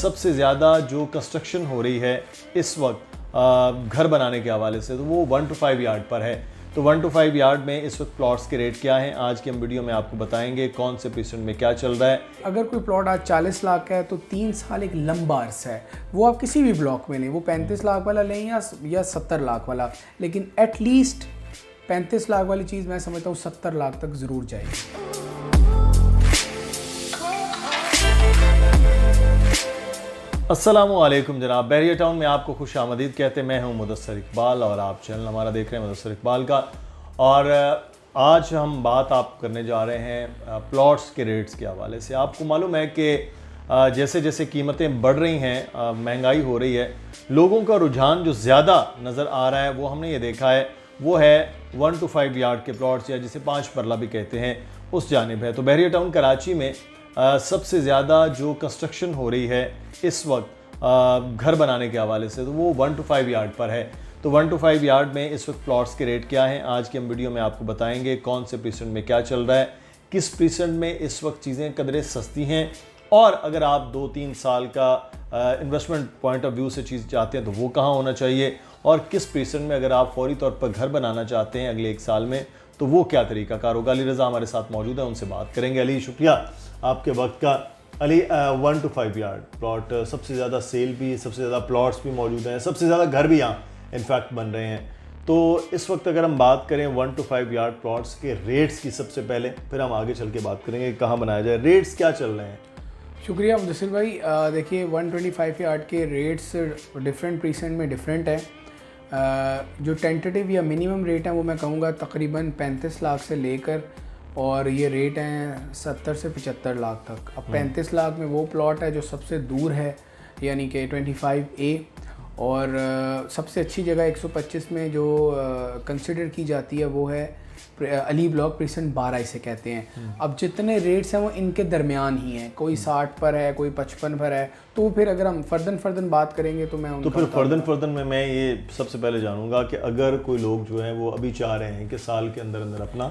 सबसे ज़्यादा जो कंस्ट्रक्शन हो रही है इस वक्त घर बनाने के हवाले से, तो वो 1 to 5 यार्ड पर है। तो 1 to 5 यार्ड में इस वक्त प्लॉट्स के रेट क्या हैं, आज की हम वीडियो में आपको बताएंगे कौन से परसेंट में क्या चल रहा है। अगर कोई प्लॉट आज 40 लाख का है तो 3 साल एक लंबा अरसा है। वो आप किसी भी ब्लॉक में लें, वो 35 लाख वाला लें या 70 लाख वाला, लेकिन एटलीस्ट 35 लाख वाली चीज़ मैं समझता हूँ 70 लाख तक ज़रूर जाएगी। अस्सलामुअलैकुम जनाब, बहरिया टाउन में आपको खुश आमदीद कहते। मैं हूं मुदस्सर इकबाल और आप चैनल हमारा देख रहे हैं मुदस्सर इकबाल का। और आज हम बात आप करने जा रहे हैं प्लॉट्स के रेट्स के हवाले से। आपको मालूम है कि जैसे जैसे कीमतें बढ़ रही हैं, महंगाई हो रही है, लोगों का रुझान जो ज़्यादा नज़र आ रहा है वो हमने ये देखा है, वो है 1 to 5 यार्ड के प्लॉट्स या जिसे 5 परला भी कहते हैं, उस जानिब है। तो बहरिया टाउन कराची में सबसे ज़्यादा जो कंस्ट्रक्शन हो रही है इस वक्त घर बनाने के हवाले से, तो वो 1 to 5 यार्ड पर है। तो 1 to 5 यार्ड में इस वक्त प्लॉट्स के रेट क्या हैं, आज की हम वीडियो में आपको बताएंगे कौन से परसेंट में क्या चल रहा है, किस परसेंट में इस वक्त चीज़ें कदरे सस्ती हैं, और अगर आप 2-3 साल का इन्वेस्टमेंट पॉइंट ऑफ व्यू से चीज़ चाहते हैं तो वो कहाँ होना चाहिए, और किस परसेंट में अगर आप फौरी तौर पर घर बनाना चाहते हैं अगले 1 साल में तो वो क्या तरीक़ाकार होगा। अली रज़ा हमारे साथ मौजूद है, उनसे बात करेंगे। अली, शुक्रिया आपके वक्त का। अली, 1 to 5 यार्ड प्लॉट सबसे ज़्यादा सेल भी, सबसे ज़्यादा प्लॉट्स भी मौजूद हैं, सबसे ज़्यादा घर भी यहाँ इनफैक्ट बन रहे हैं। तो इस वक्त अगर हम बात करें 1 to 5 यार्ड प्लॉट्स के रेट्स की सबसे पहले, फिर हम आगे चल के बात करेंगे कहाँ बनाया जाए, रेट्स क्या चल रहे हैं। शुक्रिया मुदस्सिर भाई। देखिए 125 यार्ड के रेट्स डिफरेंट परसेंट में डिफरेंट है। जो टेंटेटिव या मिनिमम रेट है वो मैं कहूँगा तकरीबन 35 लाख से लेकर, और ये रेट हैं 70 से 75 लाख तक। अब 35 लाख में वो प्लॉट है जो सबसे दूर है, यानी कि 25A, और सबसे अच्छी जगह 125 में जो कंसिडर की जाती है वो है अली ब्लॉक परसेंट 12 इसे कहते हैं। अब जितने रेट्स हैं वो इनके दरमियान ही हैं, कोई 60 पर है, कोई 55 पर है। तो फिर अगर हम फर्दन बात करेंगे तो मैं तो फिर फर्दन में मैं ये सबसे पहले जानूंगा कि अगर कोई लोग जो हैं वो अभी चाह रहे हैं कि साल के अंदर अंदर अपना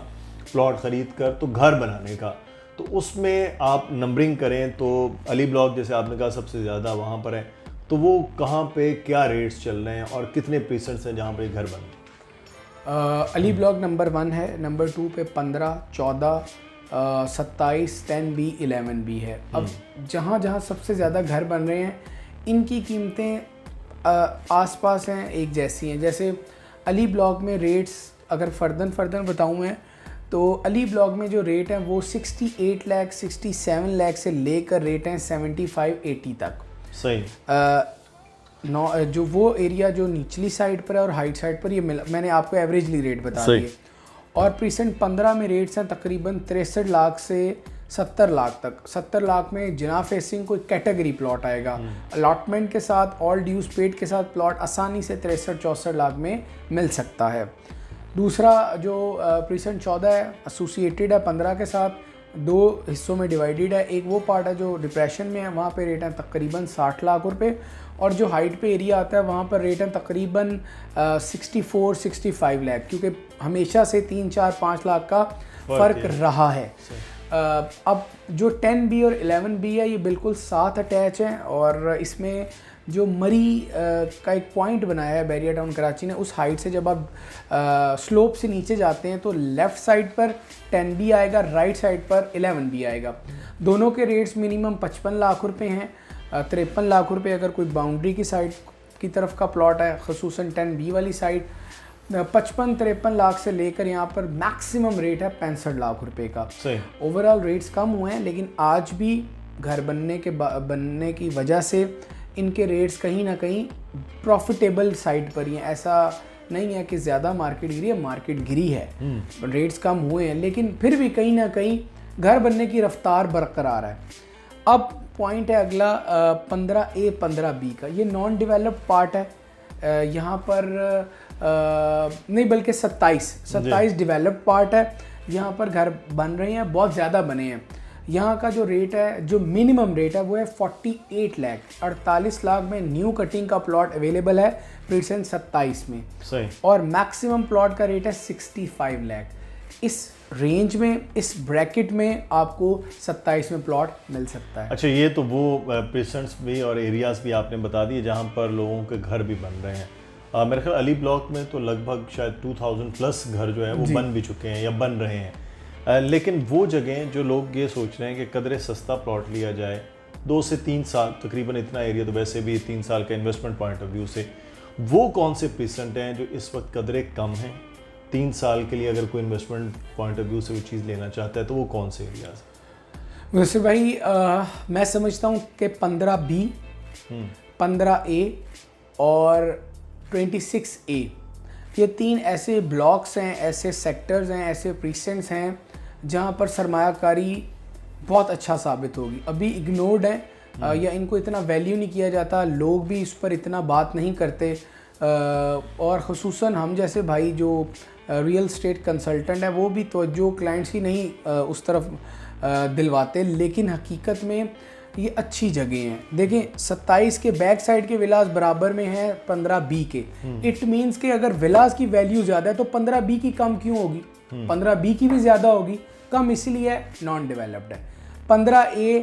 प्लॉट ख़रीद कर तो घर बनाने का, तो उसमें आप नंबरिंग करें तो अली ब्लॉक जैसे आपने कहा सबसे ज़्यादा वहाँ पर है, तो वो कहाँ पे क्या रेट्स चल रहे हैं और कितने परसेंट हैं जहाँ पे घर बन। अली ब्लॉक नंबर 1 है, नंबर 2 पे 15, 14, 27, 10B, 11B है। अब जहाँ जहाँ सबसे ज़्यादा घर बन रहे हैं इनकी कीमतें आसपास हैं, एक जैसी हैं। जैसे अली ब्लॉक में रेट्स अगर फर्दन बताऊँ मैं, तो अली ब्लॉक में जो रेट है वो 68 लाख 67 लाख से लेकर रेट हैं 75-80 तक। सही। जो वो एरिया जो निचली साइड पर है और हाइट साइड पर, ये मैंने आपको एवरेजली रेट बता दिए। और परसेंट 15 में रेट्स हैं तकरीबन 63 लाख से 70 लाख तक। 70 लाख में जना फेसिंग कोई कैटेगरी प्लॉट आएगा, अलॉटमेंट के साथ, ऑल ड्यूज पेड के साथ प्लॉट आसानी से 63-64 लाख में मिल सकता है। दूसरा जो परसेंट 14 है, एसोसिएटेड है 15 के साथ, 2 हिस्सों में डिवाइडेड है। एक वो पार्ट है जो डिप्रेशन में है, वहाँ पे रेट है तकरीबन 60 लाख रुपए, और जो हाइट पे एरिया आता है वहाँ पर रेट है तकरीबन 64-65 लाख, क्योंकि हमेशा से 3-4-5 लाख का फ़र्क रहा है। अब जो 10B और 11B है ये बिल्कुल साथ अटैच हैं, और इसमें जो मरी का एक पॉइंट बनाया है बहरिया टाउन कराची ने, उस हाइट से जब आप स्लोप से नीचे जाते हैं तो लेफ़्ट साइड पर 10B आएगा, राइट साइड पर 11B आएगा। दोनों के रेट्स मिनिमम 55 लाख रुपए हैं, 53 लाख रुपए अगर कोई बाउंड्री की साइड की तरफ का प्लॉट है, ख़ुसूसन 10B वाली साइड। 55-53 लाख से लेकर यहाँ पर मैक्सिमम रेट है 65 लाख रुपए का। ओवरऑल रेट्स कम हुए हैं, लेकिन आज भी घर बनने की वजह से इनके रेट्स कहीं ना कहीं प्रॉफिटेबल साइड पर ही हैं। ऐसा नहीं है कि ज़्यादा मार्केट गिरी है, मार्केट गिरी है, रेट्स कम हुए हैं, लेकिन फिर भी कहीं ना कहीं घर बनने की रफ्तार बरकरार है। अब पॉइंट है अगला 15A 15B का। ये नॉन डेवलप्ड पार्ट है, यहाँ पर नहीं बल्कि 27 डेवलप्ड पार्ट है। यहाँ पर घर बन रहे हैं, बहुत ज़्यादा बने हैं। यहाँ का जो रेट है, जो मिनिमम रेट है वो है 48 लाख, 48 लाख में न्यू कटिंग का प्लॉट अवेलेबल है परसेंट 27 में। सही। और मैक्सिमम प्लॉट का रेट है 65 लाख। इस रेंज में, इस ब्रैकेट में आपको 27 में प्लॉट मिल सकता है। अच्छा, ये तो वो प्रेसेंट्स भी और एरियाज़ भी आपने बता दिए जहाँ पर लोगों के घर भी बन रहे हैं। मेरे ख्याल अली ब्लॉक में तो लगभग शायद 2000 प्लस घर जो है वो बन भी चुके हैं या बन रहे हैं। लेकिन वो जगह जो लोग ये सोच रहे हैं कि कदरे सस्ता प्लॉट लिया जाए, 2 से 3 साल, तकरीबन इतना एरिया तो वैसे भी 3 साल का इन्वेस्टमेंट पॉइंट ऑफ व्यू से, वो कौन से परसेंट हैं जो इस वक्त कदरे कम हैं 3 साल के लिए, अगर कोई इन्वेस्टमेंट पॉइंट ऑफ व्यू से वो चीज़ लेना चाहता है तो वो कौन से एरियाज? वैसे भाई मैं समझता हूँ कि 15B, 15A और 26A, ये 3 ऐसे ब्लॉक्स हैं, ऐसे सेक्टर्स हैं, ऐसे प्रीसेंट्स हैं जहाँ पर सरमायाकारी बहुत अच्छा साबित होगी। अभी इग्नोर्ड है या इनको इतना वैल्यू नहीं किया जाता, लोग भी इस पर इतना बात नहीं करते, और ख़ुसूसन हम जैसे भाई जो रियल स्टेट कंसल्टेंट है वो भी तवज्जो क्लाइंट्स की नहीं उस तरफ दिलवाते, लेकिन हकीकत में ये अच्छी जगह हैं। देखें 27 के बैक साइड के विलास बराबर में हैं 15B के। इट मीन्स कि अगर विलास की वैल्यू ज़्यादा है तो 15B की कम क्यों होगी? 15B की भी ज़्यादा होगी, कम इसलिए है नॉन डेवलप्ड है। 15A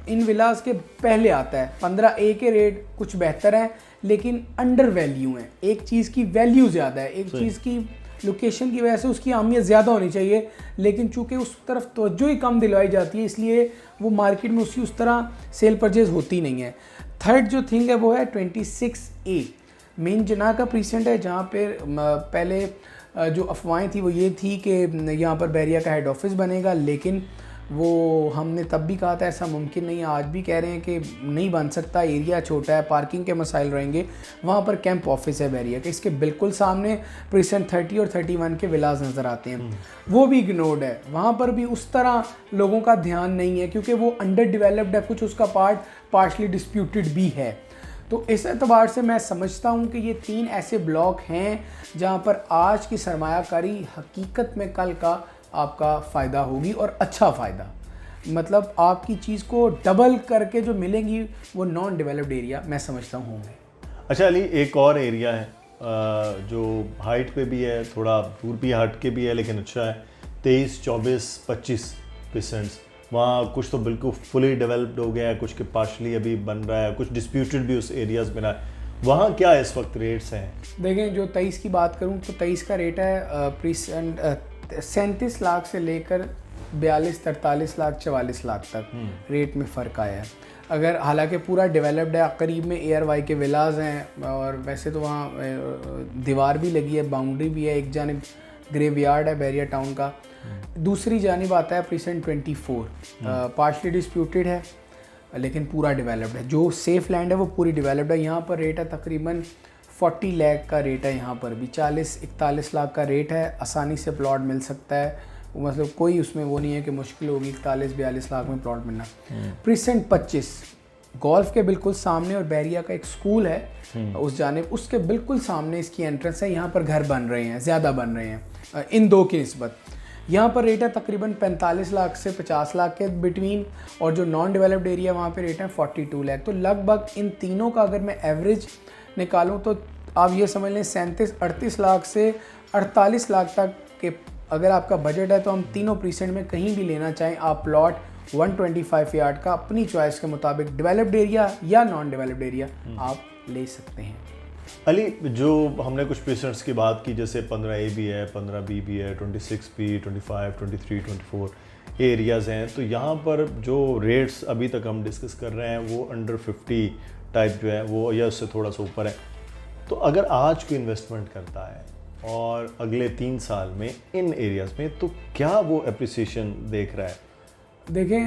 इन विलास के पहले आता है। 15A के रेट कुछ बेहतर हैं लेकिन अंडर वैल्यू हैं। एक चीज़ की वैल्यू ज़्यादा है, एक चीज़ की लोकेशन की वजह से उसकी अहमियत ज़्यादा होनी चाहिए, लेकिन चूंकि उस तरफ तवज्जो ही कम दिलवाई जाती है इसलिए वो मार्केट में उसकी उस तरह सेल परचेज होती नहीं है। थर्ड जो थिंग है वो है 26A, मेन जना का प्रीसेंट है, जहाँ पे पहले जो अफवाहें थी वो ये थी कि यहाँ पर बैरिया का हेड ऑफिस बनेगा, लेकिन वो हमने तब भी कहा था ऐसा मुमकिन नहीं है, आज भी कह रहे हैं कि नहीं बन सकता, एरिया छोटा है, पार्किंग के मसाइल रहेंगे। वहाँ पर कैंप ऑफिस है बैरिया का, इसके बिल्कुल सामने प्रीसेंट 30 और 31 के विलास नज़र आते हैं, वो भी इग्नोर्ड है। वहाँ पर भी उस तरह लोगों का ध्यान नहीं है क्योंकि वो अंडर डेवलप्ड है, कुछ उसका पार्ट पार्शली डिस्प्यूटेड भी है। तो इस एतबार से मैं समझता हूँ कि ये 3 ऐसे ब्लॉक हैं जहाँ पर आज की सरमायाकारी हकीकत में कल का आपका फ़ायदा होगी, और अच्छा फ़ायदा, मतलब आपकी चीज़ को डबल करके जो मिलेंगी वो नॉन डेवलप्ड एरिया मैं समझता हूँ होंगे। अच्छा अली, एक और एरिया है जो हाइट पे भी है, थोड़ा दूर भी हट के भी है, लेकिन अच्छा है, 23, 24, 25%। वहाँ कुछ तो बिल्कुल फुली डेवलप्ड हो गया है, कुछ के पार्शली अभी बन रहा है, कुछ डिस्प्यूटेड भी उस एरियाज़ में रहा है। वहाँ क्या इस वक्त रेट्स हैं? देखें, जो 23 की बात करूँ तो 23 का रेट है प्रीसेंट 37 लाख से लेकर 42, 43 लाख, 44 लाख तक रेट में फ़र्क आया है। अगर हालांकि पूरा डेवलप्ड है, करीब में ARY के विलाज हैं, और वैसे तो वहाँ दीवार भी लगी है, बाउंड्री भी है, एक जानिब ग्रेवयार्ड है बैरिया टाउन का, दूसरी जानिब आता है प्रीसेंट 24, पार्शली डिस्प्यूटेड है लेकिन पूरा डेवलप्ड है। जो सेफ लैंड है वो पूरी डेवलप्ड है। यहाँ पर रेट है तकरीबन 40 लाख का रेट है, यहाँ पर भी 40-41 लाख का रेट है, आसानी से प्लॉट मिल सकता है, मतलब कोई उसमें वो नहीं है कि मुश्किल होगी 41-42 लाख में प्लॉट मिलना। प्रीसेंट 25 गोल्फ के बिल्कुल सामने, और बैरिया का एक स्कूल है उस जानिब, उसके बिल्कुल सामने इसकी एंट्रेंस है। यहाँ पर घर बन रहे हैं, ज़्यादा बन रहे हैं इन दो की निस्बत। यहाँ पर रेट है तकरीबन 45 लाख से 50 लाख के बिटवीन, और जो नॉन डेवलप्ड एरिया वहाँ पे रेट है 42 लाख। तो लगभग इन तीनों का अगर मैं एवरेज निकालूं तो आप ये समझ लें 37-38 लाख से 48 लाख तक के अगर आपका बजट है तो हम तीनों प्रीसेंट में कहीं भी लेना चाहें आप प्लॉट 125 यार्ड का अपनी चॉइस के मुताबिक, डेवलप्ड एरिया या नॉन डेवलप्ड एरिया, आप ले सकते हैं। अली, जो हमने कुछ प्रीसेंट्स की बात की, जैसे 15A भी है, 15B भी है, 26B, 25, 23, 24 एरियाज़ हैं, तो यहाँ पर जो रेट्स अभी तक हम डिस्कस कर रहे हैं वो अंडर 50 टाइप जो है वो, या उससे थोड़ा सा ऊपर है। तो अगर आज कोई इन्वेस्टमेंट करता है और अगले 3 साल में इन एरियाज़ में, तो क्या वो एप्रिसिएशन देख रहा है? देखें,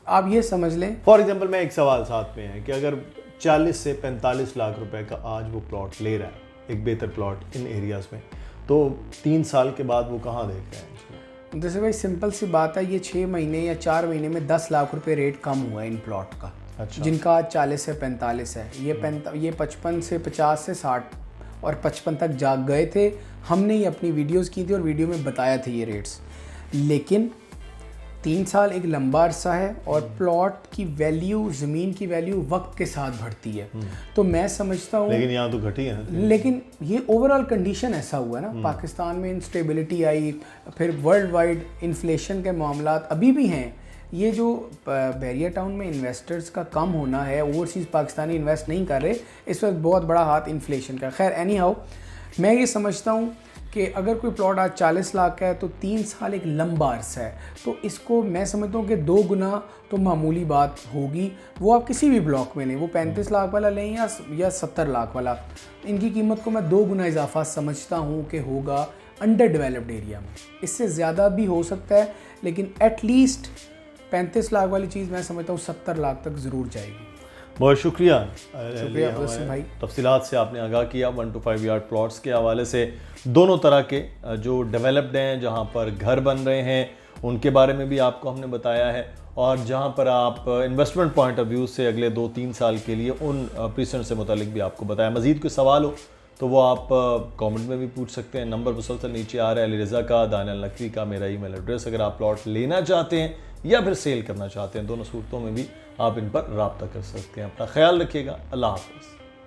आप ये समझ लें, फॉर एग्जांपल मैं एक सवाल साथ में है कि अगर 40 से 45 लाख रुपए का आज वो प्लॉट ले रहा है, एक बेहतर प्लॉट इन एरियाज़ में, तो 3 साल के बाद वो कहाँ देख रहे हैं? जैसे भाई सिंपल सी बात है, ये 6 महीने या 4 महीने में 10 लाख रुपए रेट कम हुआ है इन प्लॉट का। अच्छा। जिनका आज 40 से 45 है, ये 55 से 50 से 60 और 55 तक जा गए थे। हमने ये अपनी वीडियोस की थी और वीडियो में बताया था ये रेट्स, लेकिन 3 साल एक लंबा अरसा है और प्लॉट की वैल्यू, ज़मीन की वैल्यू वक्त के साथ बढ़ती है। तो मैं समझता हूँ, लेकिन यहाँ तो घटी है ना। लेकिन ये ओवरऑल कंडीशन ऐसा हुआ ना, पाकिस्तान में इंस्टेबिलिटी आई, फिर वर्ल्ड वाइड इन्फ्लेशन के मामलात अभी भी हैं। ये जो बैरिया टाउन में इन्वेस्टर्स का कम होना है, ओवरसीज़ पाकिस्तानी इन्वेस्ट नहीं कर रहे, इस वक्त बहुत बड़ा हाथ इन्फ्लेशन का। खैर एनी हाउ, मैं ये समझता हूँ कि अगर कोई प्लॉट आज 40 लाख का है तो 3 साल एक लंबा अरसा है, तो इसको मैं समझता हूँ कि 2 गुना तो मामूली बात होगी। वो आप किसी भी ब्लॉक में लें, वो 35 लाख वाला लें या 70 लाख वाला, इनकी कीमत को मैं 2 गुना इजाफा समझता हूँ कि होगा अंडर डेवलप्ड एरिया में। इससे ज़्यादा भी हो सकता है, लेकिन एटलीस्ट 35 लाख वाली चीज़ मैं समझता हूँ 70 लाख तक ज़रूर जाएगी। बहुत शुक्रिया वसीम भाई, तफसीलात से आपने आगाह किया। 1 to 5 यार्ड प्लॉट्स के हवाले से दोनों तरह के जो डेवलप्ड हैं, जहां पर घर बन रहे हैं, उनके बारे में भी आपको हमने बताया है, और जहां पर आप इन्वेस्टमेंट पॉइंट ऑफ व्यू से अगले 2-3 साल के लिए उन प्रीसेंट से मुतालिक भी आपको बताया। मज़ीद कोई सवाल हो तो वो आप कमेंट में भी पूछ सकते हैं। नंबर मुसलसल नीचे आ रहा है, अली रज़ा का, दानियल नकवी का, मेरा ईमेल एड्रेस। अगर आप प्लॉट लेना चाहते हैं या फिर सेल करना चाहते हैं, दोनों सूरतों में भी आप इन पर रब्ता कर सकते हैं। अपना ख्याल रखिएगा। अल्लाह हाफ़िज़।